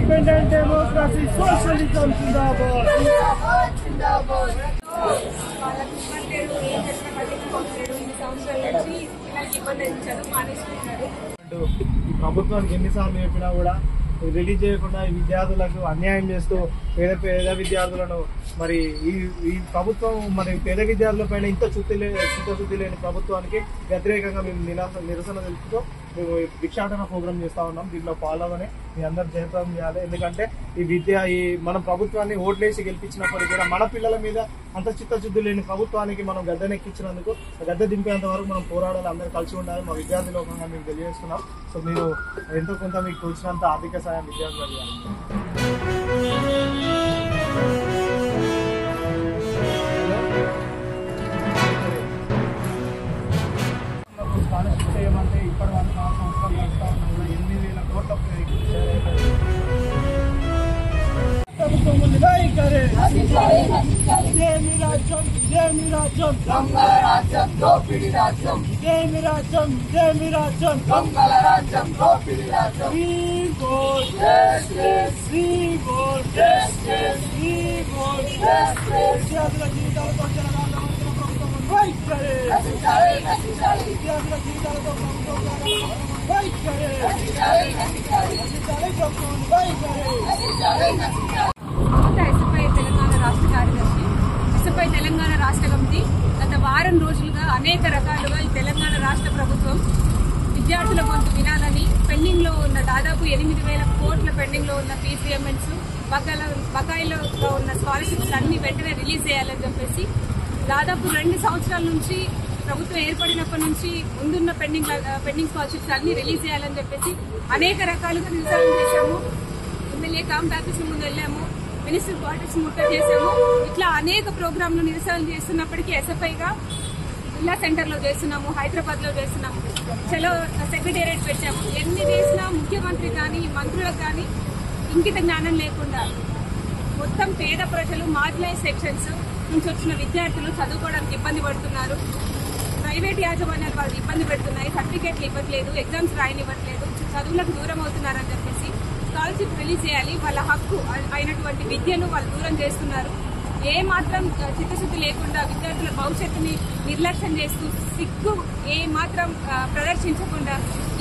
independent democracy, socialism zindabad. ఈ ప్రభుత్వానికి ఎన్నిసార్లు చెప్పినా కూడా రిలీజ్ చేయకుండా ఈ విద్యార్థులకు అన్యాయం చేస్తూ పేద విద్యార్థులను మరి ఈ ప్రభుత్వం మరి పేద విద్యార్థుల పైన ఇంత చిత్తశుద్ధి లేని ప్రభుత్వానికి వ్యతిరేకంగా మేము నిరసన తెలుపుతూ మేము భిక్షాటన ప్రోగ్రామ్ చేస్తా ఉన్నాం. దీంట్లో పాల్గొని మీ అందరు జయప్రదం చేయాలి. ఎందుకంటే ఈ మన ప్రభుత్వాన్ని ఓట్లేసి గెలిపించినప్పటికీ కూడా మన పిల్లల మీద అంత చిత్తశుద్ధి లేని ప్రభుత్వానికి మనం గద్దెనెక్కించినందుకు గద్దె దింపేంత వరకు మనం పోరాడాలి. అందరూ కలిసి ఉండాలి. మా విద్యార్థి లోకంగా మేము తెలియజేస్తున్నాం. సో మీరు ఎంతో కొంత మీకు తోచినంత ఆర్థిక సాయం విద్యార్థులు స్కాలర్షిప్ చేయమంటే ఇప్పటి వరకు 4 సంవత్సరాలు చేస్తా ఉన్నాం. 8,000 కోట్ల ప్రభుత్వం ఉంది. ఇదేమి రాజ్యం, ఇదేమి రాజ్యం, దొంగల రాజ్యం, దోపిడీ రాజ్యం, ఇదేమి రాజ్యం, ఇదేమి రాజ్యం, దొంగల రాజ్యం, దోపిడీ రాజ్యం. విద్యార్థుల జీవితాలతో విద్యార్థుల జీవితాలతో తెలంగాణ రాష్ట్ర కార్యదర్శి, ఎస్ఎఫ్ఐ తెలంగాణ రాష్ట్ర కమిటీ గత వారం రోజులుగా అనేక రకాలుగా ఈ తెలంగాణ రాష్ట్ర ప్రభుత్వం విద్యార్థుల గొంతు వినాలని పెండింగ్ లో ఉన్న దాదాపు 8,000 కోట్ల పెండింగ్ లో ఉన్న ఫీజు పేమెంట్స్, బకాయిలో ఉన్న స్కాలర్షిప్స్ అన్ని వెంటనే రిలీజ్ చేయాలని చెప్పేసి దాదాపు 2 సంవత్సరాల నుంచి ప్రభుత్వం ఏర్పడినప్పటి నుంచి ముందున్న పెండింగ్ స్కాలర్షిప్స్ అన్ని రిలీజ్ చేయాలని చెప్పేసి అనేక రకాలుగా నిరసన చేశాము. ఎమ్మెల్యే క్యాంప్ ఆఫీస్ ముందు వెళ్ళాము, మినిస్టర్ క్వార్టర్స్ ముట్టడి చేశాము. ఇట్లా అనేక ప్రోగ్రాంలు నిరసనలు చేస్తున్నప్పటికీ ఎస్ఎఫ్ఐగా జిల్లా సెంటర్ లో చేస్తున్నాము, హైదరాబాద్ లో చేస్తున్నాము, చలో సెక్రటేరియట్ పెట్టాము. ఎన్ని చేసినా ముఖ్యమంత్రి కానీ మంత్రులకు కానీ ఇంకిత జ్ఞానం లేకుండా మొత్తం పేద ప్రజలు, మార్జినలైజ్ సెక్షన్స్ నుంచి వచ్చిన విద్యార్థులు చదువుకోవడానికి ఇబ్బంది పడుతున్నారు. ప్రైవేట్ యాజమాన్యాలు వాళ్ళు ఇబ్బంది పెడుతున్నాయి, సర్టిఫికేట్లు ఇవ్వట్లేదు, ఎగ్జామ్స్ రాయనివ్వట్లేదు, చదువులకు దూరం అవుతున్నారని చెప్పేసి స్కాలర్షిప్ రిలీజ్ చేయాలి. వాళ్ళ హక్కు అయినటువంటి విద్యను వాళ్ళు దూరం చేస్తున్నారు. ఏ మాత్రం చిత్తశుద్ధి లేకుండా విద్యార్థుల భవిష్యత్తుని నిర్లక్ష్యం చేస్తూ సిగ్గు ఏ మాత్రం ప్రదర్శించకుండా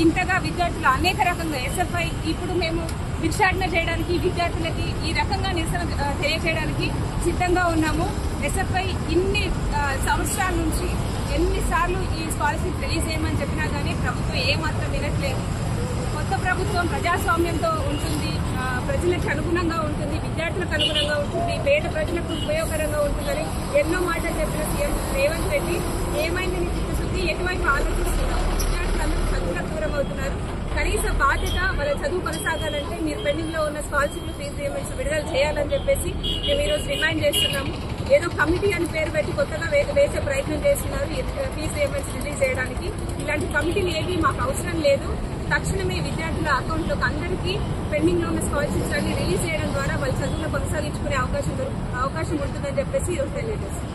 ఇంతగా విద్యార్థులు అనేక రకంగా ఎస్ఎఫ్ఐ ఇప్పుడు మేము భిక్షాటన చేయడానికి విద్యార్థులకి ఈ రకంగా నిరసన తెలియజేయడానికి సిద్ధంగా ఉన్నాము. ఎస్ఎఫ్ఐ ఇన్ని సంవత్సరాల నుంచి ఎన్నిసార్లు ఈ స్కాలర్షిప్ రిలీజ్ చేయమని చెప్పినా కానీ ప్రభుత్వం ఏమాత్రం వినట్లేదు. కొత్త ప్రభుత్వం ప్రజాస్వామ్యంతో ఉంటుంది, ప్రజలకు అనుగుణంగా ఉంటుంది, విద్యార్థులకు అనుగుణంగా ఉంటుంది, పేద ప్రజలకు ఉపయోగకరంగా ఉంటుందని ఎన్నో మాటలు చెప్పిన సీఎం రేవంత్ రెడ్డి ఏమైంది నీ చిత్తశుద్ధి, ఎటువైపు ఆలోచిస్తున్నారు? విద్యార్థులందరూ చదువులకు దూరం అవుతున్నారు. కనీస బాధ్యత వాళ్ళ చదువు కొనసాగాలంటే మీరు పెండింగ్ లో ఉన్న స్కాలర్షిప్ ఫీజు పేమెంట్స్ విడుదల చేయాలని చెప్పేసి మేము ఈరోజు డిమాండ్ చేస్తున్నాము. ఏదో కమిటీ అని పేరు పెట్టి కొత్తగా వేసే ప్రయత్నం చేస్తున్నారు ఫీజు పేమెంట్స్ రిలీజ్ చేయడానికి. ఇలాంటి కమిటీలు ఏవి మాకు అవసరం లేదు. తక్షణమే విద్యార్థుల అకౌంట్లోకి అందరికీ పెండింగ్ లో ఉన్న స్కాలర్షిప్స్ అన్ని రిలీజ్ చేయడం ద్వారా వాళ్ళ చదువులు కొనసాగించుకునే అవకాశం ఉంటుందని చెప్పేసి ఈరోజు తెలియజేస్తాం.